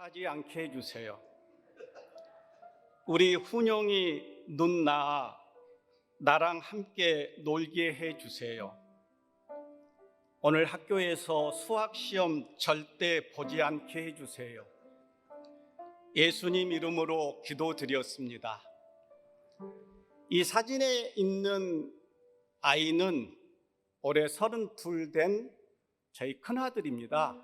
하지 않게 해주세요. 우리 훈용이 누나 나랑 함께 놀게 해주세요. 오늘 학교에서 수학시험 절대 보지 않게 해주세요. 예수님 이름으로 기도드렸습니다. 이 사진에 있는 아이는 올해 32 된 저희 큰아들입니다.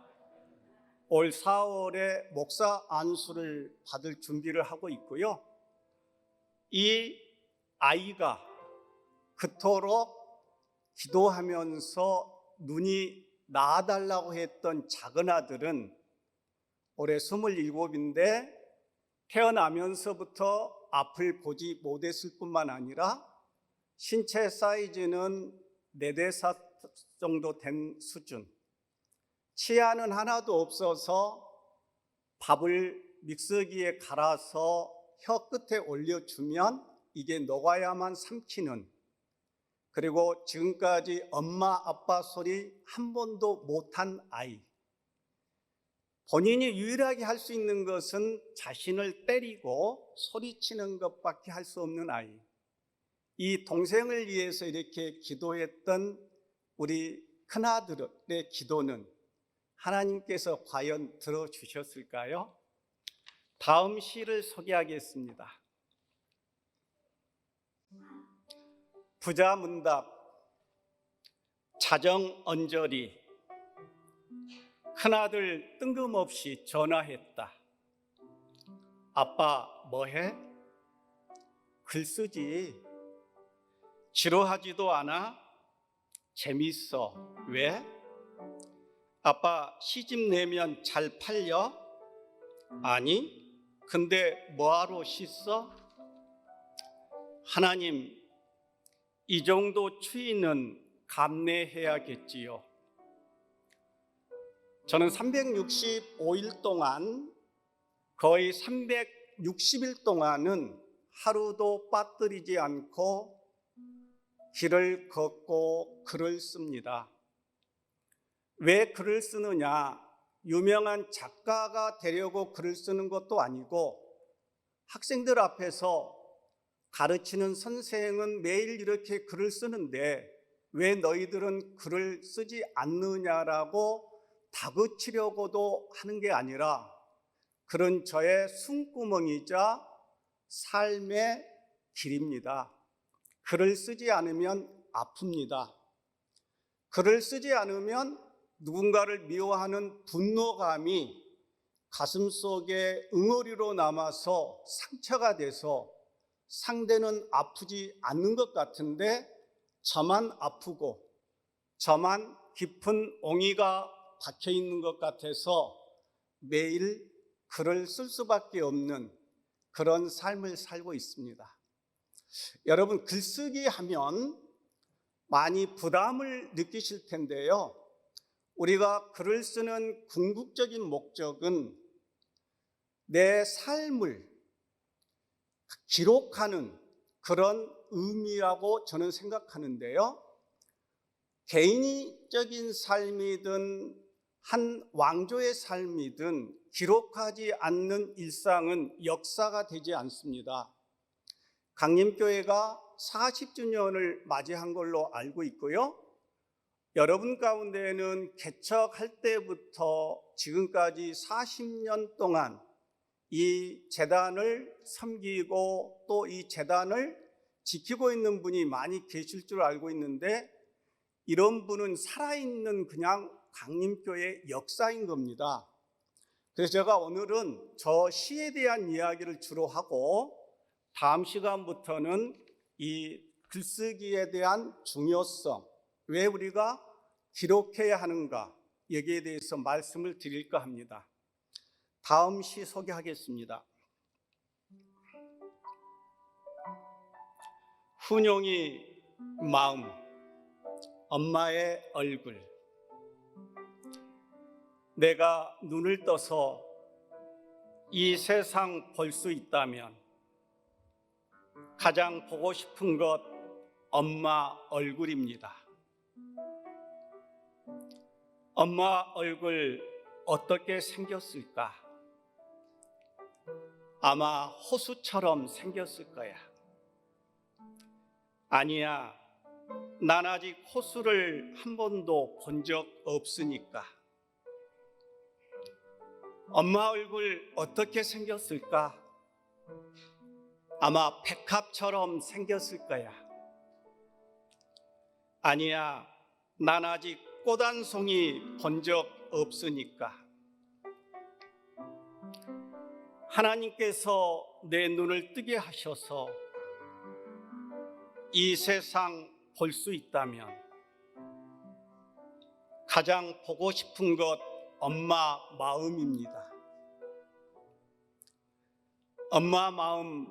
올 4월에 목사 안수를 받을 준비를 하고 있고요. 이 아이가 그토록 기도하면서 눈이 나아달라고 했던 작은 아들은 올해 27인데 태어나면서부터 앞을 보지 못했을 뿐만 아니라 신체 사이즈는 4대4 정도 된 수준, 치아는 하나도 없어서 밥을 믹서기에 갈아서 혀 끝에 올려주면 이게 녹아야만 삼키는, 그리고 지금까지 엄마 아빠 소리 한 번도 못한 아이, 본인이 유일하게 할 수 있는 것은 자신을 때리고 소리치는 것밖에 할 수 없는 아이, 이 동생을 위해서 이렇게 기도했던 우리 큰아들의 기도는 하나님께서 과연 들어주셨을까요? 다음 시를 소개하겠습니다. 부자문답. 자정언저리. 큰아들 뜬금없이 전화했다. 아빠 뭐해? 글 쓰지. 지루하지도 않아? 재밌어. 왜? 아빠 시집 내면 잘 팔려? 아니, 근데 뭐하러 씻어? 하나님, 이 정도 추위는 감내해야겠지요. 저는 365일 동안 거의 360일 동안은 하루도 빠뜨리지 않고 길을 걷고 글을 씁니다. 왜 글을 쓰느냐? 유명한 작가가 되려고 글을 쓰는 것도 아니고 학생들 앞에서 가르치는 선생은 매일 이렇게 글을 쓰는데 왜 너희들은 글을 쓰지 않느냐라고 다그치려고도 하는 게 아니라 글은 저의 숨구멍이자 삶의 길입니다. 글을 쓰지 않으면 아픕니다. 글을 쓰지 않으면 누군가를 미워하는 분노감이 가슴속에 응어리로 남아서 상처가 돼서 상대는 아프지 않는 것 같은데 저만 아프고 저만 깊은 옹이가 박혀 있는 것 같아서 매일 글을 쓸 수밖에 없는 그런 삶을 살고 있습니다. 여러분, 글쓰기 하면 많이 부담을 느끼실 텐데요. 우리가 글을 쓰는 궁극적인 목적은 내 삶을 기록하는 그런 의미라고 저는 생각하는데요. 개인적인 삶이든 한 왕조의 삶이든 기록하지 않는 일상은 역사가 되지 않습니다. 강림교회가 40주년을 맞이한 걸로 알고 있고요. 여러분 가운데는 개척할 때부터 지금까지 40년 동안 이 재단을 섬기고 또 이 재단을 지키고 있는 분이 많이 계실 줄 알고 있는데, 이런 분은 살아있는 그냥 강림교회의 역사인 겁니다. 그래서 제가 오늘은 저 시에 대한 이야기를 주로 하고 다음 시간부터는 이 글쓰기에 대한 중요성, 왜 우리가 기록해야 하는가, 여기에 대해서 말씀을 드릴까 합니다. 다음 시 소개하겠습니다. 훈용이 마음, 엄마의 얼굴. 내가 눈을 떠서 이 세상 볼 수 있다면 가장 보고 싶은 것 엄마 얼굴입니다. 엄마 얼굴 어떻게 생겼을까? 아마 호수처럼 생겼을 거야. 아니야, 난 아직 호수를 한 번도 본 적 없으니까. 엄마 얼굴 어떻게 생겼을까? 아마 백합처럼 생겼을 거야. 아니야, 난 아직 꽃 한 송이 본 적 없으니까. 하나님께서 내 눈을 뜨게 하셔서 이 세상 볼 수 있다면 가장 보고 싶은 것 엄마 마음입니다. 엄마 마음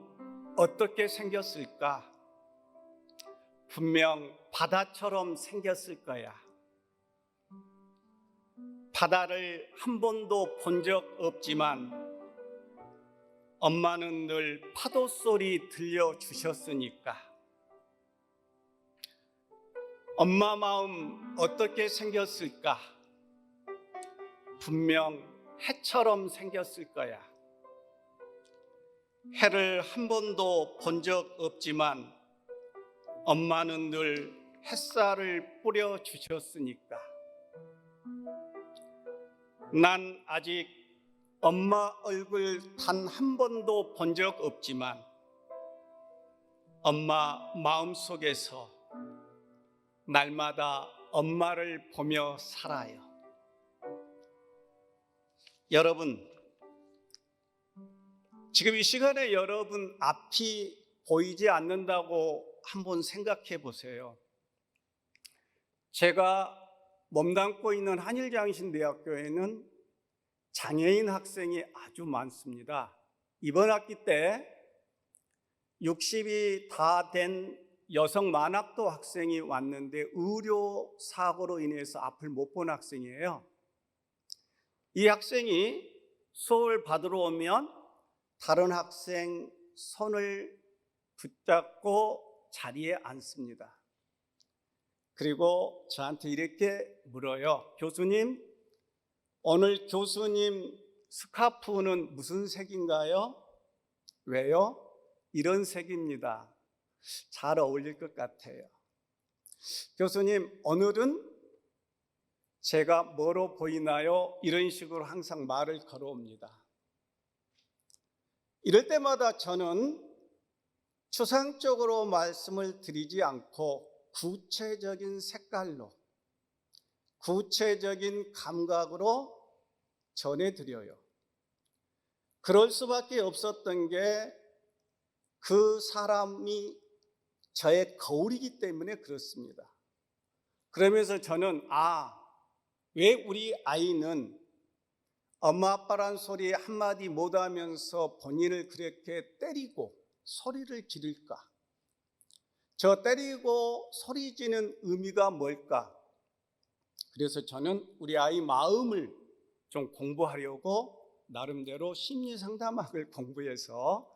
어떻게 생겼을까? 분명 바다처럼 생겼을 거야. 바다를 한 번도 본 적 없지만 엄마는 늘 파도 소리 들려주셨으니까. 엄마 마음 어떻게 생겼을까? 분명 해처럼 생겼을 거야. 해를 한 번도 본 적 없지만 엄마는 늘 햇살을 뿌려주셨으니까. 난 아직 엄마 얼굴 단 한 번도 본 적 없지만 엄마 마음속에서 날마다 엄마를 보며 살아요. 여러분, 지금 이 시간에 여러분 앞이 보이지 않는다고 한번 생각해 보세요. 제가 몸담고 있는 한일장신대학교에는 장애인 학생이 아주 많습니다. 이번 학기 때 60이 다 된 여성 만학도 학생이 왔는데 의료 사고로 인해서 앞을 못 본 학생이에요. 이 학생이 수업을 받으러 오면 다른 학생 손을 붙잡고 자리에 앉습니다. 그리고 저한테 이렇게 물어요. 교수님, 오늘 교수님 스카프는 무슨 색인가요? 왜요? 이런 색입니다. 잘 어울릴 것 같아요. 교수님, 오늘은 제가 뭐로 보이나요? 이런 식으로 항상 말을 걸어옵니다. 이럴 때마다 저는 추상적으로 말씀을 드리지 않고 구체적인 색깔로, 구체적인 감각으로 전해드려요. 그럴 수밖에 없었던 게 그 사람이 저의 거울이기 때문에 그렇습니다. 그러면서 저는 왜 우리 아이는 엄마 아빠란 소리 한마디 못하면서 본인을 그렇게 때리고 소리를 지를까? 저 때리고 소리 지는 의미가 뭘까? 그래서 저는 우리 아이 마음을 좀 공부하려고 나름대로 심리상담학을 공부해서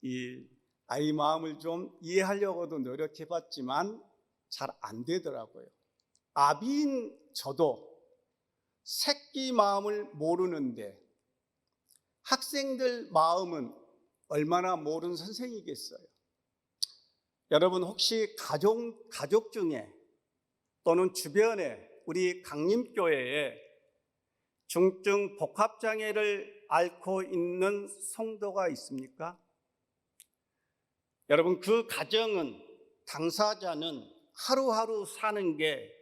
이 아이 마음을 좀 이해하려고도 노력해봤지만 잘 안 되더라고요. 아비인 저도 새끼 마음을 모르는데 학생들 마음은 얼마나 모르는 선생이겠어요. 여러분 혹시 가족 중에 또는 주변에 우리 강림교회에 중증 복합장애를 앓고 있는 성도가 있습니까? 여러분 그 가정은, 당사자는 하루하루 사는 게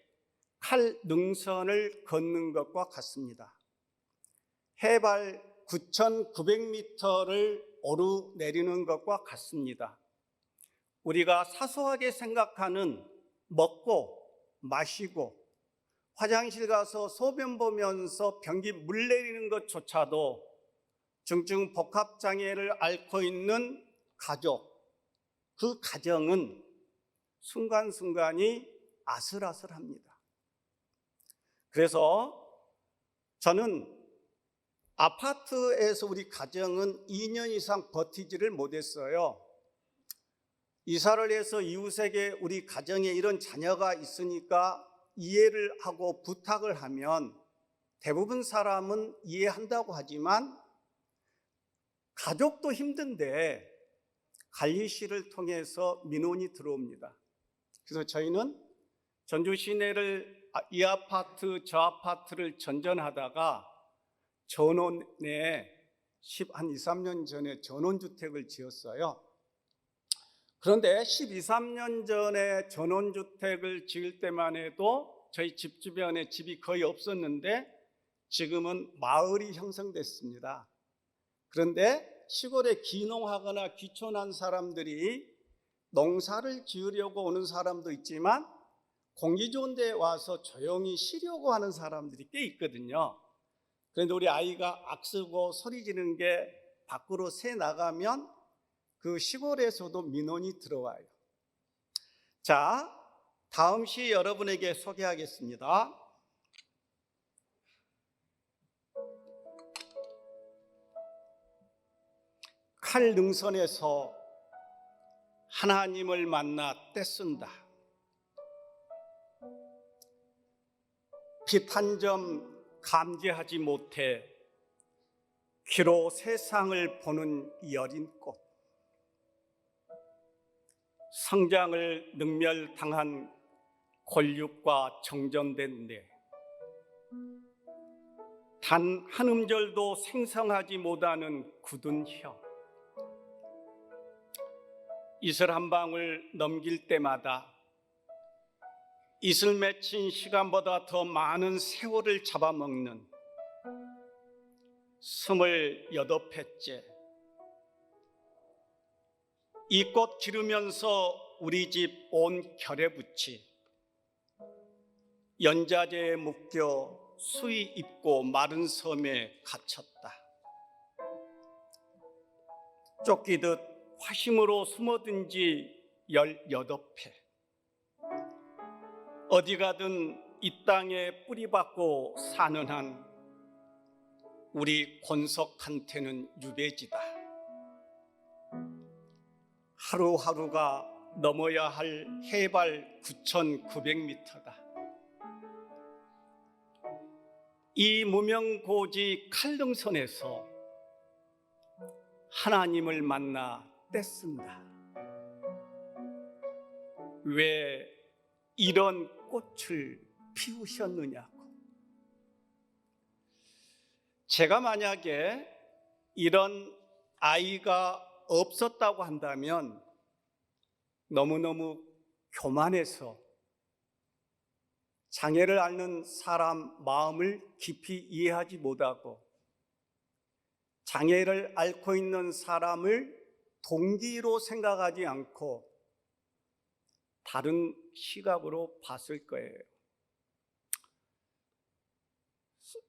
칼 능선을 걷는 것과 같습니다. 해발 9,900m를 오르내리는 것과 같습니다. 우리가 사소하게 생각하는 먹고 마시고 화장실 가서 소변 보면서 변기 물 내리는 것조차도 중증 복합장애를 앓고 있는 가족, 그 가정은 순간순간이 아슬아슬합니다. 그래서 저는 아파트에서 우리 가정은 2년 이상 버티지를 못했어요. 이사를 해서 이웃에게 우리 가정에 이런 자녀가 있으니까 이해를 하고 부탁을 하면 대부분 사람은 이해한다고 하지만 가족도 힘든데 관리실을 통해서 민원이 들어옵니다. 그래서 저희는 전주 시내를 이 아파트 저 아파트를 전전하다가 전원에 한 2, 3년 전에 전원주택을 지었어요. 그런데 12, 13년 전에 전원주택을 지을 때만 해도 저희 집 주변에 집이 거의 없었는데 지금은 마을이 형성됐습니다. 그런데 시골에 귀농하거나 귀촌한 사람들이 농사를 지으려고 오는 사람도 있지만 공기 좋은 데 와서 조용히 쉬려고 하는 사람들이 꽤 있거든요. 그런데 우리 아이가 악쓰고 소리 지르는 게 밖으로 새 나가면 그 시골에서도 민원이 들어와요. 자, 다음 시 여러분에게 소개하겠습니다. 칼능선에서 하나님을 만나 떼쓴다. 빛 한 점 감지하지 못해 귀로 세상을 보는 여린 꽃. 성장을 능멸당한 권력과 정전된 뇌. 단 한 음절도 생성하지 못하는 굳은 혀. 이슬 한 방울 넘길 때마다 이슬 맺힌 시간보다 더 많은 세월을 잡아먹는 28회째. 이 꽃 기르면서 우리 집 온 결의붙이 연자제에 묶여 수위 입고 마른 섬에 갇혔다. 쫓기듯 화심으로 숨어든 지 18회. 어디 가든 이 땅에 뿌리박고 사는 한 우리 권석한테는 유배지다. 하루하루가 넘어야 할 해발 9,900m다. 이 무명고지 칼등선에서 하나님을 만나 떼쓴다. 왜 이런 꽃을 피우셨느냐고. 제가 만약에 이런 아이가 없었다고 한다면 너무너무 교만해서 장애를 앓는 사람 마음을 깊이 이해하지 못하고 장애를 앓고 있는 사람을 동기로 생각하지 않고 다른 시각으로 봤을 거예요.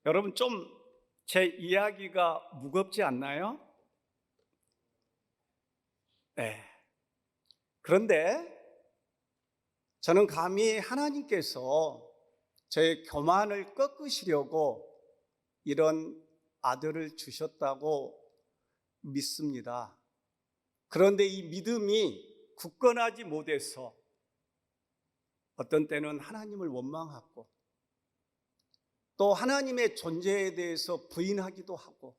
여러분, 좀 제 이야기가 무겁지 않나요? 네. 그런데 저는 감히 하나님께서 저의 교만을 꺾으시려고 이런 아들을 주셨다고 믿습니다. 그런데 이 믿음이 굳건하지 못해서 어떤 때는 하나님을 원망하고 또 하나님의 존재에 대해서 부인하기도 하고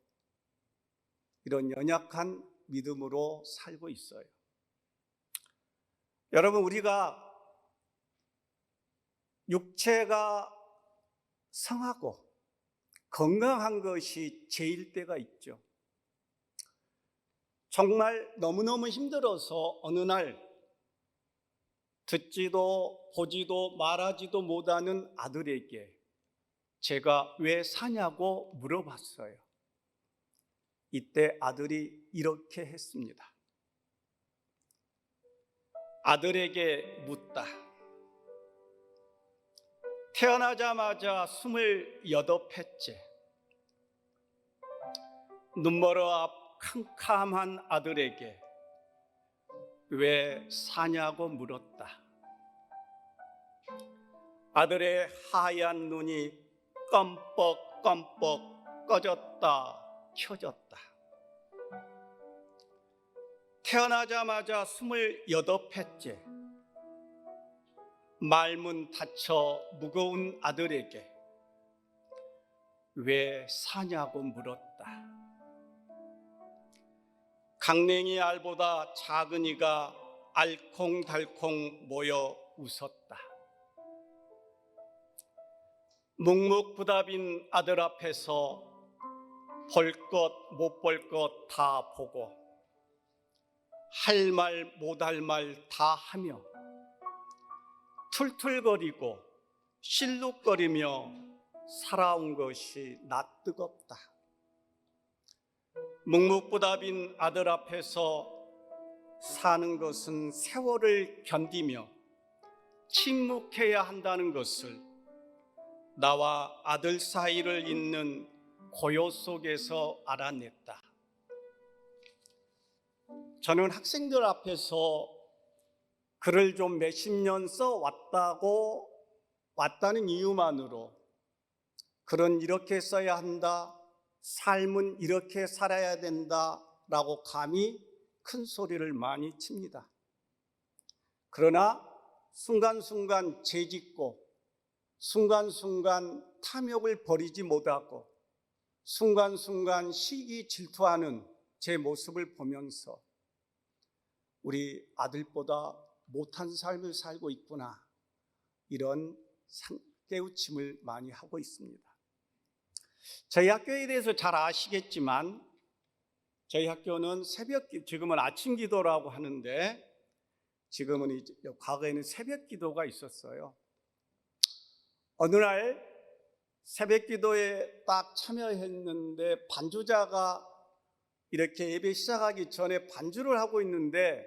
이런 연약한 믿음으로 살고 있어요. 여러분, 우리가 육체가 성하고 건강한 것이 제일 때가 있죠. 정말 너무너무 힘들어서 어느 날 듣지도 보지도 말하지도 못하는 아들에게 제가 왜 사냐고 물어봤어요. 이때 아들이 이렇게 했습니다. 아들에게 묻다. 태어나자마자 28회째 눈멀어 앞 캄캄한 아들에게 왜 사냐고 물었다. 아들의 하얀 눈이 껌뻑껌뻑 꺼졌다 켜졌다. 태어나자마자 28회째 말문 닫혀 무거운 아들에게 왜 사냐고 물었다. 강냉이 알보다 작은 이가 알콩달콩 모여 웃었다. 묵묵부답인 아들 앞에서 볼 것 못 볼 것 다 보고 할 말 못 할 말 다 하며 툴툴거리고 실룩거리며 살아온 것이 낯뜨겁다. 묵묵부답인 아들 앞에서 사는 것은 세월을 견디며 침묵해야 한다는 것을 나와 아들 사이를 잇는 고요 속에서 알아냈다. 저는 학생들 앞에서 글을 좀 몇십 년 왔다는 이유만으로 글은 이렇게 써야 한다, 삶은 이렇게 살아야 된다라고 감히 큰 소리를 많이 칩니다. 그러나 순간순간 죄짓고 순간순간 탐욕을 버리지 못하고 순간순간 시기 질투하는 제 모습을 보면서 우리 아들보다 못한 삶을 살고 있구나, 이런 깨우침을 많이 하고 있습니다. 저희 학교에 대해서 잘 아시겠지만 저희 학교는 지금은 아침 기도라고 하는데 지금은 과거에는 새벽 기도가 있었어요. 어느 날 새벽 기도에 딱 참여했는데 반주자가 이렇게 예배 시작하기 전에 반주를 하고 있는데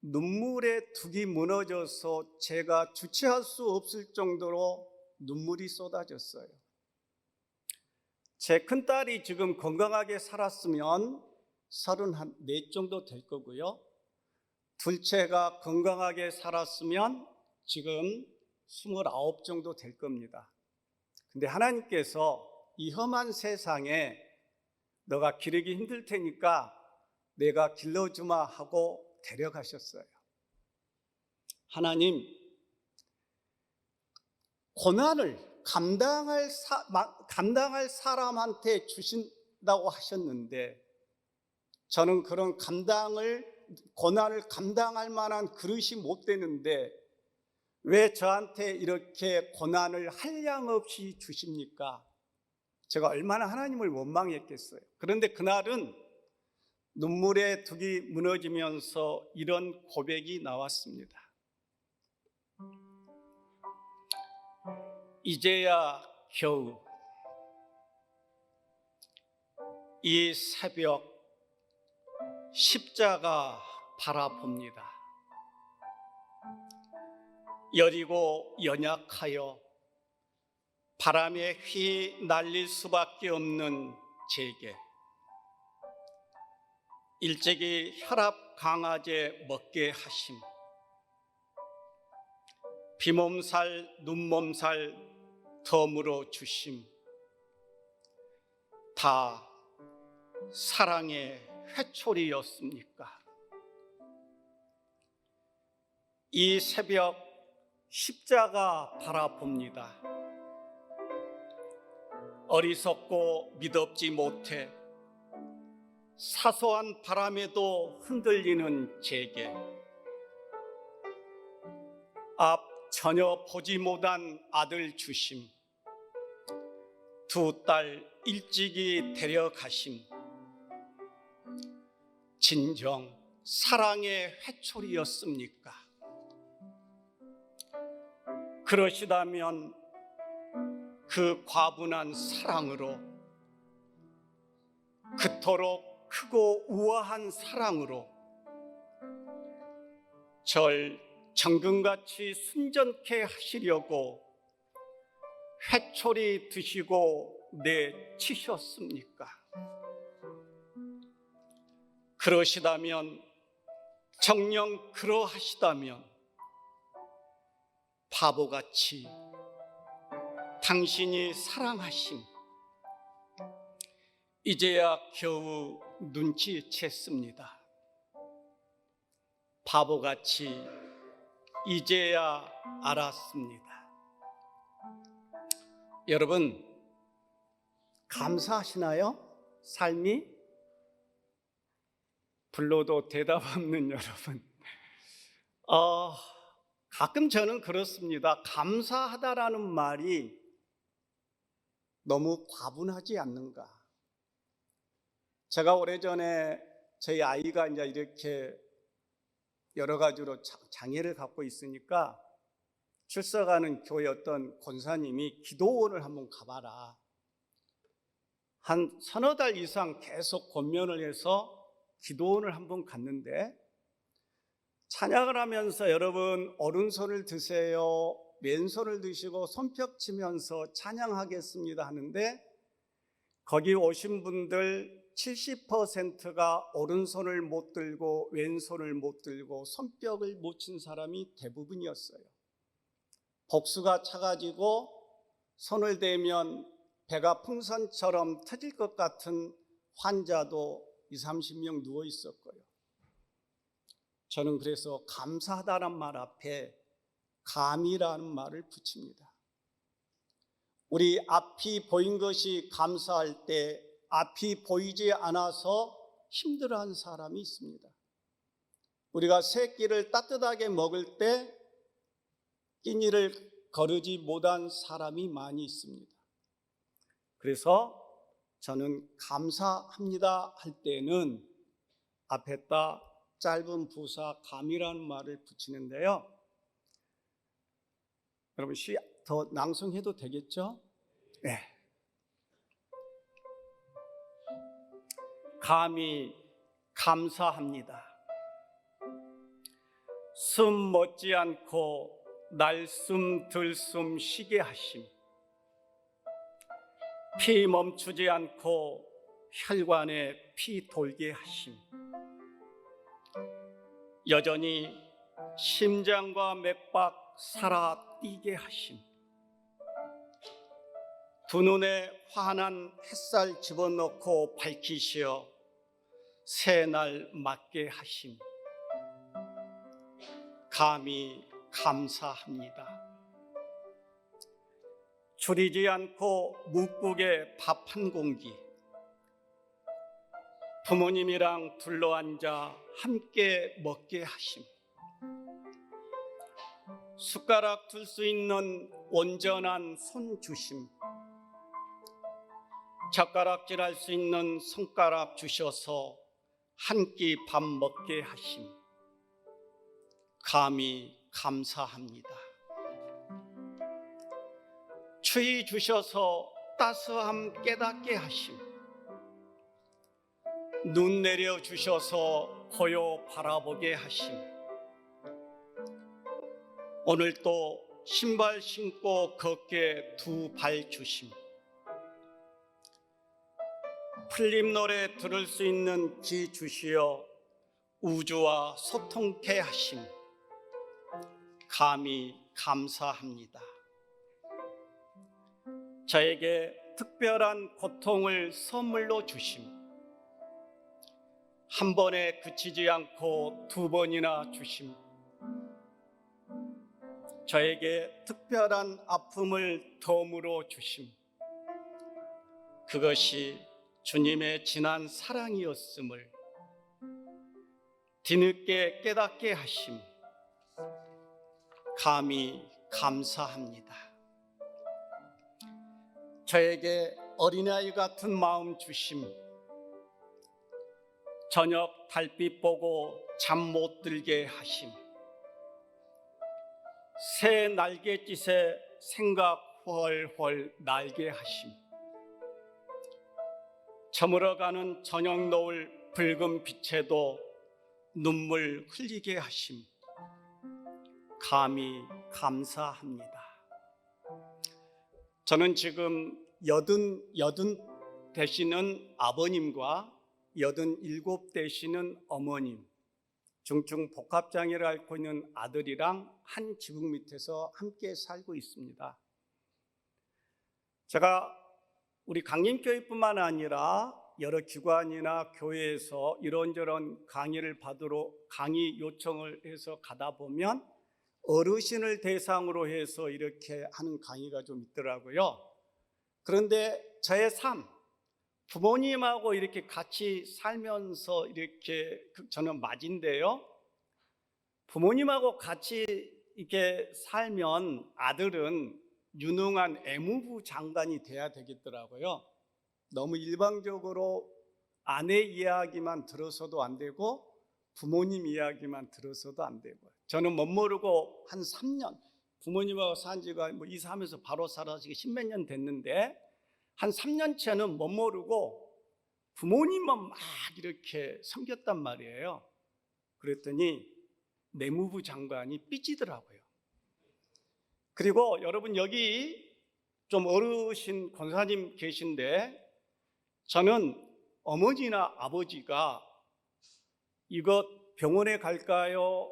눈물에 둑이 무너져서 제가 주체할 수 없을 정도로 눈물이 쏟아졌어요. 제 큰딸이 지금 건강하게 살았으면 34 정도 될 거고요. 둘째가 건강하게 살았으면 지금 29 정도 될 겁니다. 근데 하나님께서 이 험한 세상에 너가 기르기 힘들 테니까 내가 길러주마 하고 데려가셨어요. 하나님, 고난을 감당할 사람한테 주신다고 하셨는데 저는 그런 고난을 감당할 만한 그릇이 못 되는데 왜 저한테 이렇게 고난을 한량없이 주십니까? 제가 얼마나 하나님을 원망했겠어요. 그런데 그날은 눈물에 둑이 무너지면서 이런 고백이 나왔습니다. 이제야 겨우 이 새벽 십자가 바라봅니다. 여리고 연약하여 바람에 휘날릴 수밖에 없는 제게 일찍이 혈압 강화제 먹게 하심, 비몸살 눈몸살 덤으로 주심, 다 사랑의 회초리였습니까? 이 새벽 십자가 바라봅니다. 어리석고 믿었지 못해 사소한 바람에도 흔들리는 제게 앞 전혀 보지 못한 아들 주심, 두 딸 일찍이 데려가심, 진정 사랑의 회초리였습니까? 그러시다면 그 과분한 사랑으로, 그토록 크고 우아한 사랑으로 절 정금같이 순전케 하시려고 회초리 드시고 내치셨습니까? 그러시다면, 정녕 그러하시다면 바보같이 당신이 사랑하심 이제야 겨우 눈치챘습니다. 바보같이 이제야 알았습니다. 여러분, 감사하시나요? 삶이? 불러도 대답 없는 여러분, 가끔 저는 그렇습니다. 감사하다라는 말이 너무 과분하지 않는가? 제가 오래전에 저희 아이가 이제 이렇게 여러 가지로 장애를 갖고 있으니까 출석하는 교회 어떤 권사님이 기도원을 한번 가봐라. 한 서너 달 이상 계속 권면을 해서 기도원을 한번 갔는데, 찬양을 하면서 여러분 오른손을 드세요, 왼손을 드시고 손뼉 치면서 찬양하겠습니다 하는데, 거기 오신 분들 70%가 오른손을 못 들고 왼손을 못 들고 손뼉을 못 친 사람이 대부분이었어요. 복수가 차가지고 손을 대면 배가 풍선처럼 터질 것 같은 환자도 20-30명 누워 있었고요. 저는 그래서 감사하다는 말 앞에 감이라는 말을 붙입니다. 우리 앞이 보인 것이 감사할 때 앞이 보이지 않아서 힘들어하는 사람이 있습니다. 우리가 새 끼를 따뜻하게 먹을 때 끼니를 거르지 못한 사람이 많이 있습니다. 그래서 저는 감사합니다 할 때는 앞에다 짧은 부사 감이라는 말을 붙이는데요. 여러분 더 낭송해도 되겠죠? 네. 감히 감사합니다. 숨 멎지 않고 날숨 들숨 쉬게 하심, 피 멈추지 않고 혈관에 피 돌게 하심, 여전히 심장과 맥박 살아 뛰게 하심, 두 눈에 환한 햇살 집어넣고 밝히시어 새날 맞게 하심, 감히 감사합니다. 줄이지 않고 묵국에 밥 한 공기, 부모님이랑 둘러앉아 함께 먹게 하심, 숟가락 둘 수 있는 온전한 손 주심, 젓가락질할 수 있는 손가락 주셔서 한 끼 밥 먹게 하심, 감히 감사합니다. 추위 주셔서 따스함 깨닫게 하심, 눈 내려 주셔서 고요 바라보게 하심, 오늘 또 신발 신고 걷게 두 발 주심, 풀림 노래 들을 수 있는 귀 주시어 우주와 소통케 하심, 감히 감사합니다. 저에게 특별한 고통을 선물로 주심, 한 번에 그치지 않고 두 번이나 주심, 저에게 특별한 아픔을 덤으로 주심, 그것이 주님의 진한 사랑이었음을 뒤늦게 깨닫게 하심, 감히 감사합니다. 저에게 어린아이 같은 마음 주심, 저녁 달빛 보고 잠 못 들게 하심, 새 날갯짓에 생각 훨훨 날게 하심, 저물어가는 저녁 노을 붉은 빛에도 눈물 흘리게 하심, 감히 감사합니다. 저는 지금 80 되시는 아버님과 87 되시는 어머님, 중증 복합장애를 앓고 있는 아들이랑 한 지붕 밑에서 함께 살고 있습니다. 제가 우리 강림교회뿐만 아니라 여러 기관이나 교회에서 이런저런 강의를 받으러 강의 요청을 해서 가다 보면 어르신을 대상으로 해서 이렇게 하는 강의가 좀 있더라고요. 그런데 저의 삶, 부모님하고 이렇게 같이 살면서 이렇게 저는 맞인데요. 부모님하고 같이 이렇게 살면 아들은 유능한 애무부 장관이 돼야 되겠더라고요. 너무 일방적으로 아내 이야기만 들어서도 안 되고 부모님 이야기만 들어서도 안 되고, 저는 멋모르고 한 3년 부모님하고 산 지가 뭐 이사하면서 바로 살아서 10몇 년 됐는데, 한 3년째는 멋모르고 부모님만 막 이렇게 섬겼단 말이에요. 그랬더니 내무부 장관이 삐지더라고요. 그리고 여러분, 여기 좀 어르신 권사님 계신데, 저는 어머니나 아버지가 이것 병원에 갈까요?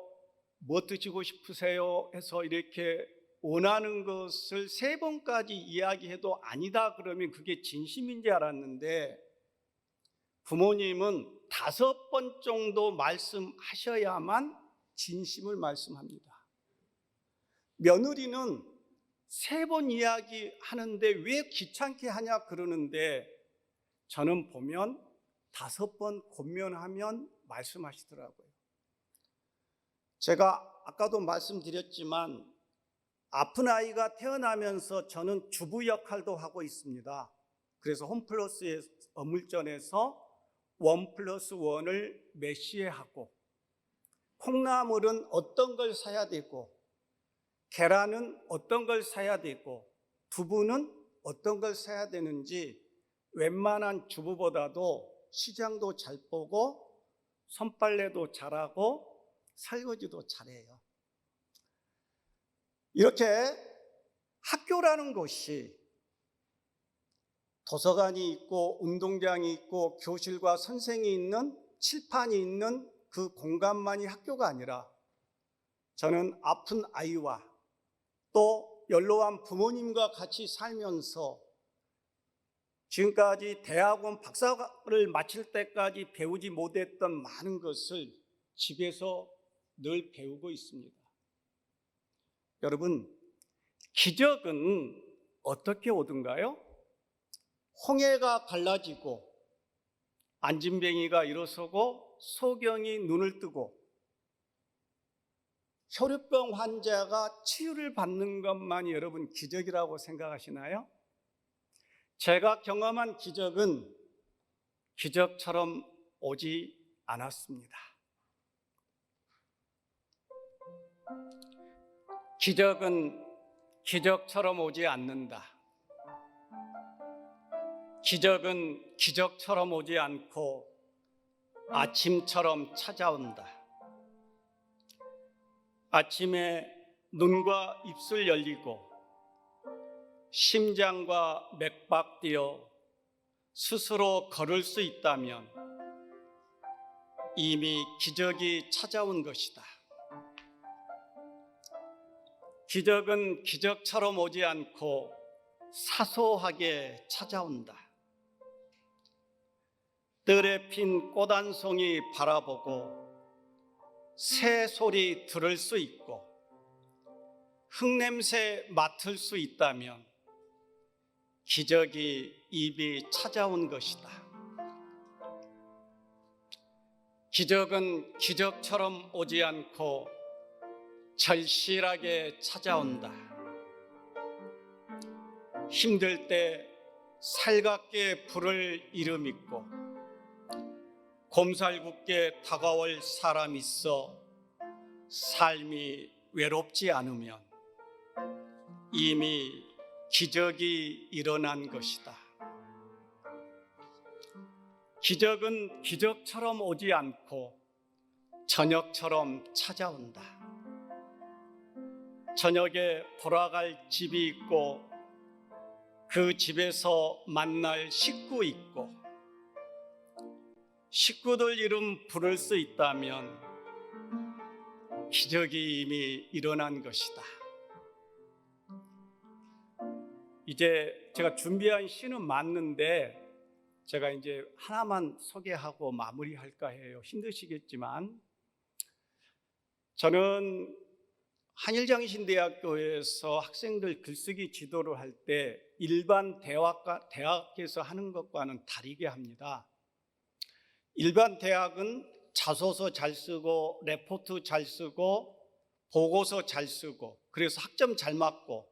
뭐 드시고 싶으세요? 해서 이렇게 원하는 것을 3번까지 이야기해도 아니다 그러면 그게 진심인 줄 알았는데, 부모님은 5번 정도 말씀하셔야만 진심을 말씀합니다. 며느리는 3번 이야기하는데 왜 귀찮게 하냐 그러는데, 저는 보면 5번 권면하면 말씀하시더라고요. 제가 아까도 말씀드렸지만 아픈 아이가 태어나면서 저는 주부 역할도 하고 있습니다. 그래서 홈플러스의 어물전에서 1+1을 몇 시에 하고, 콩나물은 어떤 걸 사야 되고, 계란은 어떤 걸 사야 되고, 두부는 어떤 걸 사야 되는지 웬만한 주부보다도 시장도 잘 보고 손빨래도 잘하고 설거지도 잘해요. 이렇게 학교라는 곳이 도서관이 있고 운동장이 있고 교실과 선생이 있는, 칠판이 있는 그 공간만이 학교가 아니라, 저는 아픈 아이와 또 연로한 부모님과 같이 살면서 지금까지 대학원 박사를 마칠 때까지 배우지 못했던 많은 것을 집에서 늘 배우고 있습니다. 여러분, 기적은 어떻게 오든가요? 홍해가 갈라지고 안진뱅이가 일어서고 소경이 눈을 뜨고 혈우병 환자가 치유를 받는 것만이 여러분 기적이라고 생각하시나요? 제가 경험한 기적은 기적처럼 오지 않았습니다. 기적은 기적처럼 오지 않는다. 기적은 기적처럼 오지 않고 아침처럼 찾아온다. 아침에 눈과 입술 열리고 심장과 맥박 뛰어 스스로 걸을 수 있다면 이미 기적이 찾아온 것이다. 기적은 기적처럼 오지 않고 사소하게 찾아온다. 뜰에 핀 꽃 한 송이 바라보고 새 소리 들을 수 있고 흙냄새 맡을 수 있다면 기적이 이미 찾아온 것이다. 기적은 기적처럼 오지 않고 절실하게 찾아온다. 힘들 때 살갑게 부를 이름 있고 곰살궂게 다가올 사람 있어 삶이 외롭지 않으면 이미 기적이 일어난 것이다. 기적은 기적처럼 오지 않고 저녁처럼 찾아온다. 저녁에 돌아갈 집이 있고 그 집에서 만날 식구 있고 식구들 이름 부를 수 있다면 기적이 이미 일어난 것이다. 이제 제가 준비한 시는 맞는데 제가 이제 하나만 소개하고 마무리할까 해요. 힘드시겠지만 저는 한일장신대학교에서 학생들 글쓰기 지도를 할 때 일반 대학에서 하는 것과는 다르게 합니다. 일반 대학은 자소서 잘 쓰고 레포트 잘 쓰고 보고서 잘 쓰고 그래서 학점 잘 맞고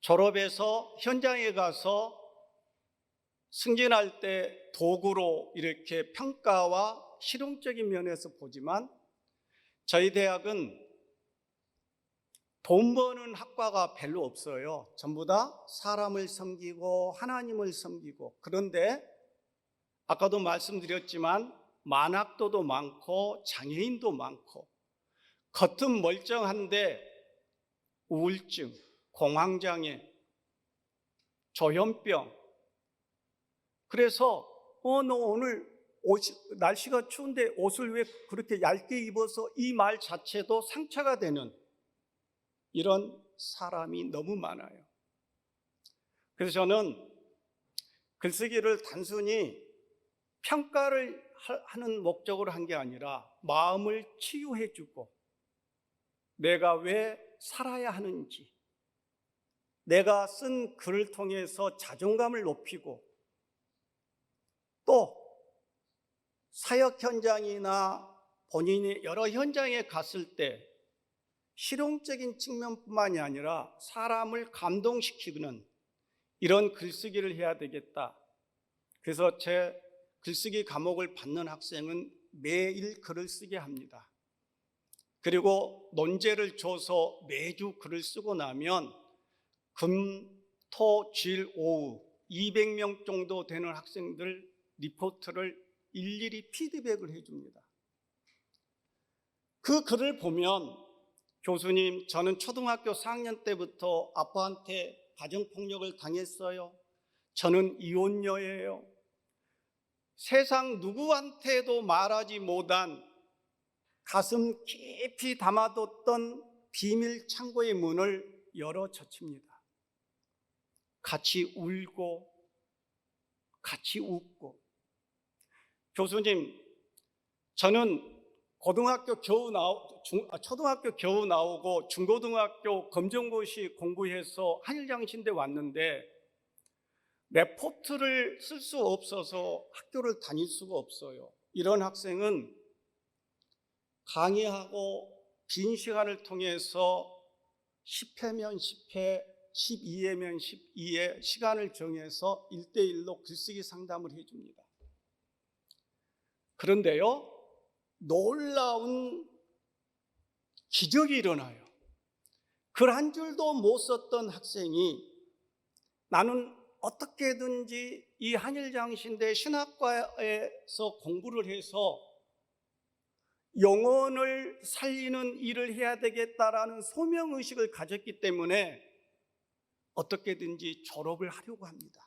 졸업해서 현장에 가서 승진할 때 도구로 이렇게 평가와 실용적인 면에서 보지만 저희 대학은 돈 버는 학과가 별로 없어요. 전부 다 사람을 섬기고 하나님을 섬기고, 그런데 아까도 말씀드렸지만 만학도도 많고 장애인도 많고 겉은 멀쩡한데 우울증, 공황장애, 조현병. 그래서 너 오늘 날씨가 추운데 옷을 왜 그렇게 얇게 입어서, 이 말 자체도 상처가 되는 이런 사람이 너무 많아요. 그래서 저는 글쓰기를 단순히 평가를 하는 목적으로 한 게 아니라 마음을 치유해 주고 내가 왜 살아야 하는지, 내가 쓴 글을 통해서 자존감을 높이고 또 사역 현장이나 본인이 여러 현장에 갔을 때 실용적인 측면뿐만이 아니라 사람을 감동시키는 이런 글쓰기를 해야 되겠다. 그래서 제 글쓰기 과목을 받는 학생은 매일 글을 쓰게 합니다. 그리고 논제를 줘서 매주 글을 쓰고 나면 금, 토, 질, 오후 200명 정도 되는 학생들 리포트를 일일이 피드백을 해줍니다. 그 글을 보면, 교수님, 저는 초등학교 4학년 때부터 아빠한테 가정폭력을 당했어요. 저는 이혼녀예요. 세상 누구한테도 말하지 못한 가슴 깊이 담아뒀던 비밀 창고의 문을 열어 젖힙니다. 같이 울고 같이 웃고. 교수님, 저는 초등학교 겨우 나오고 중고등학교 검정고시 공부해서 한일장신대 왔는데 레포트를 쓸 수 없어서 학교를 다닐 수가 없어요. 이런 학생은 강의하고 빈 시간을 통해서 10회면 10회, 12회면 12회 시간을 정해서 1대1로 글쓰기 상담을 해줍니다. 그런데요, 놀라운 기적이 일어나요. 글 한 줄도 못 썼던 학생이 나는 어떻게든지 이 한일장신대 신학과에서 공부를 해서 영혼을 살리는 일을 해야 되겠다라는 소명의식을 가졌기 때문에 어떻게든지 졸업을 하려고 합니다.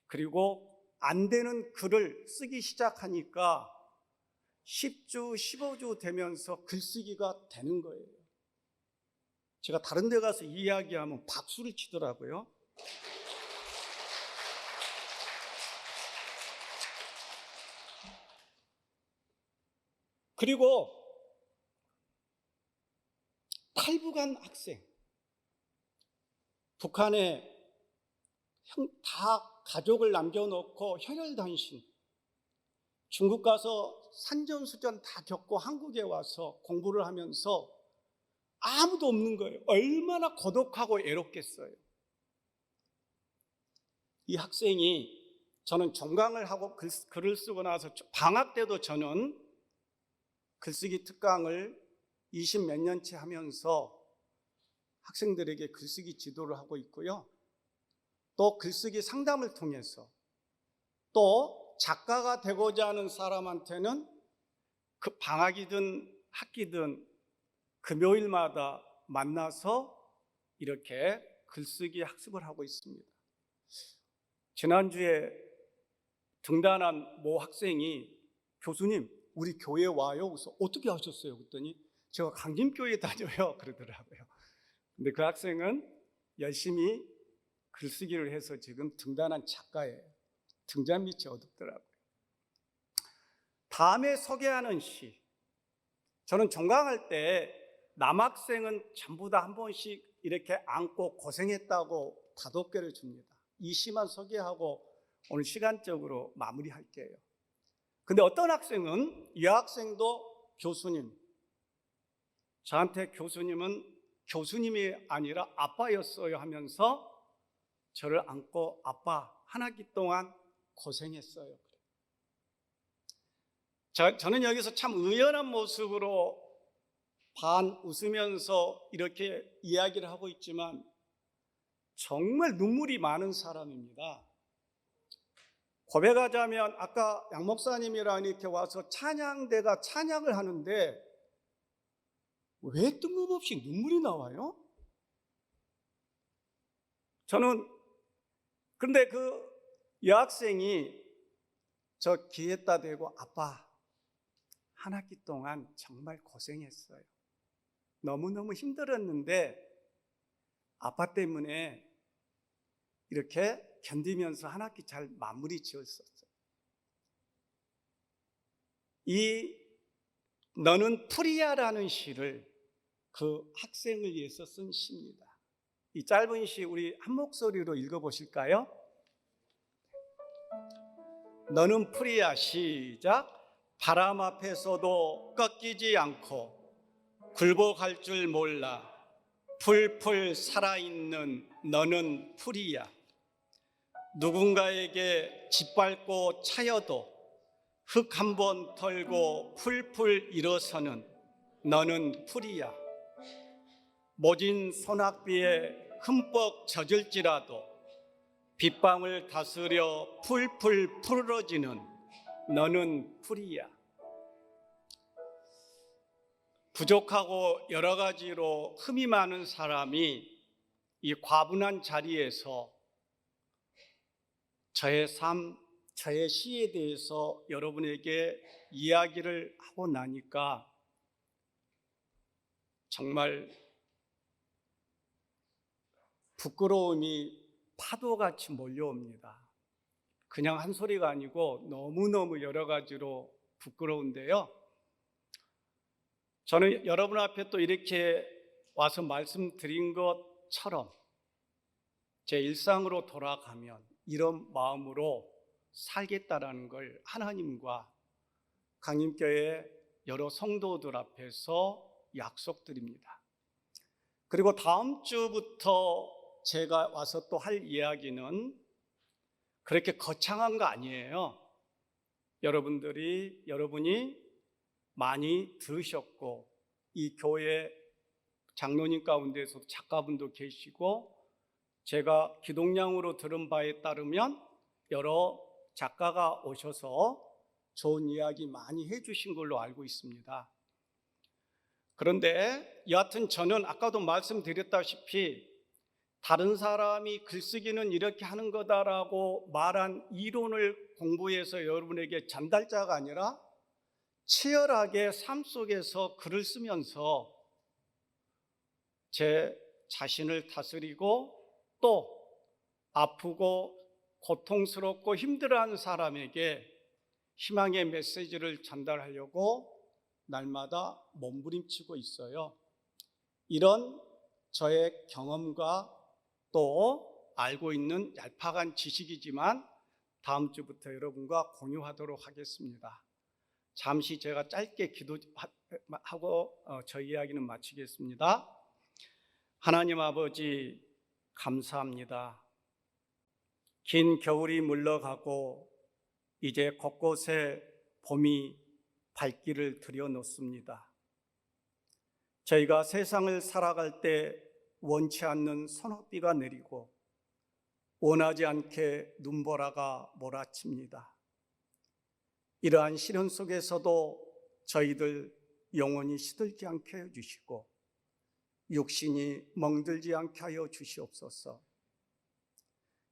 그리고 안 되는 글을 쓰기 시작하니까 10주, 15주 되면서 글쓰기가 되는 거예요. 제가 다른 데 가서 이야기하면 박수를 치더라고요. 그리고 탈북한 학생, 북한에 다 가족을 남겨놓고 혈혈단신, 중국 가서 산전수전 다 겪고 한국에 와서 공부를 하면서 아무도 없는 거예요. 얼마나 고독하고 애롭겠어요. 이 학생이, 저는 종강을 하고 글을 쓰고 나서 방학 때도 저는 글쓰기 특강을 20몇 년째 하면서 학생들에게 글쓰기 지도를 하고 있고요. 또 글쓰기 상담을 통해서 또 작가가 되고자 하는 사람한테는 그 방학이든 학기든 금요일마다 만나서 이렇게 글쓰기 학습을 하고 있습니다. 지난주에 등단한 모 학생이 교수님, 우리 교회 와요. 그래서 어떻게 하셨어요? 그랬더니 제가 강림교회 다녀요. 그러더라고요. 근데 그 학생은 열심히 글쓰기를 해서 지금 등단한 작가예요. 등잔 밑이 어둡더라고요. 다음에 소개하는 시, 저는 종강할 때 남학생은 전부 다 한 번씩 이렇게 안고 고생했다고 다독게를 줍니다. 이 시만 소개하고 오늘 시간적으로 마무리할게요. 근데 어떤 학생은, 이 학생도 교수님, 저한테 교수님은 교수님이 아니라 아빠였어요 하면서 저를 안고 아빠 한 학기 동안 고생했어요. 저는 여기서 참 의연한 모습으로 반 웃으면서 이렇게 이야기를 하고 있지만 정말 눈물이 많은 사람입니다. 고백하자면 아까 양 목사님이랑 이렇게 와서 찬양대가 찬양을 하는데 왜 뜬금없이 눈물이 나와요? 저는 그런데 그 여학생이 저 귀에다 대고 아빠 한 학기 동안 정말 고생했어요. 너무너무 힘들었는데 아빠 때문에 이렇게 견디면서 한 학기 잘 마무리 지었었어요. 이 너는 풀이야라는 시를 그 학생을 위해서 쓴 시입니다. 이 짧은 시 우리 한 목소리로 읽어보실까요? 너는 풀이야, 시작. 바람 앞에서도 꺾이지 않고 굴복할 줄 몰라 풀풀 살아있는 너는 풀이야. 누군가에게 짓밟고 차여도 흙 한 번 털고 풀풀 일어서는 너는 풀이야. 모진 소낙비에 흠뻑 젖을지라도 빗방울 다스려 풀풀 풀어지는 너는 풀이야. 부족하고 여러 가지로 흠이 많은 사람이 이 과분한 자리에서 저의 삶, 저의 시에 대해서 여러분에게 이야기를 하고 나니까 정말 부끄러움이 파도같이 몰려옵니다. 그냥 한 소리가 아니고 너무너무 여러 가지로 부끄러운데요. 저는 여러분 앞에 또 이렇게 와서 말씀드린 것처럼 제 일상으로 돌아가면 이런 마음으로 살겠다라는 걸 하나님과 강림교회 여러 성도들 앞에서 약속드립니다. 그리고 다음 주부터 제가 와서 또 할 이야기는 그렇게 거창한 거 아니에요. 여러분이 많이 들으셨고 이 교회 장로님 가운데서도 작가분도 계시고 제가 기동량으로 들은 바에 따르면 여러 작가가 오셔서 좋은 이야기 많이 해주신 걸로 알고 있습니다. 그런데 여하튼 저는 아까도 말씀드렸다시피 다른 사람이 글쓰기는 이렇게 하는 거다라고 말한 이론을 공부해서 여러분에게 전달자가 아니라 치열하게 삶 속에서 글을 쓰면서 제 자신을 다스리고 또 아프고 고통스럽고 힘들어하는 사람에게 희망의 메시지를 전달하려고 날마다 몸부림치고 있어요. 이런 저의 경험과 또 알고 있는 얄팍한 지식이지만 다음 주부터 여러분과 공유하도록 하겠습니다. 잠시 제가 짧게 기도하고 저 이야기는 마치겠습니다. 하나님 아버지 감사합니다. 긴 겨울이 물러가고 이제 곳곳에 봄이 발길을 들여놓습니다. 저희가 세상을 살아갈 때 원치 않는 소낙비가 내리고 원하지 않게 눈보라가 몰아칩니다. 이러한 시련 속에서도 저희들 영원히 시들지 않게 해주시고 육신이 멍들지 않게 하여 주시옵소서.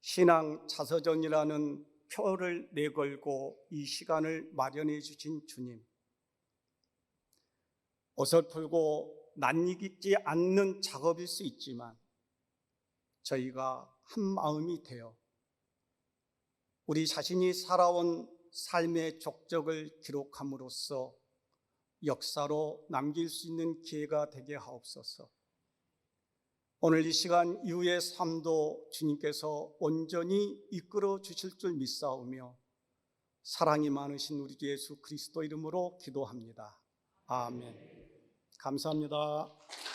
신앙 자서전이라는 표를 내걸고 이 시간을 마련해 주신 주님, 어설프고 낯익지 않는 작업일 수 있지만 저희가 한 마음이 되어 우리 자신이 살아온 삶의 족적을 기록함으로써 역사로 남길 수 있는 기회가 되게 하옵소서. 오늘 이 시간 이후의 삶도 주님께서 온전히 이끌어 주실 줄 믿사오며 사랑이 많으신 우리 주 예수 그리스도 이름으로 기도합니다. 아멘. 감사합니다.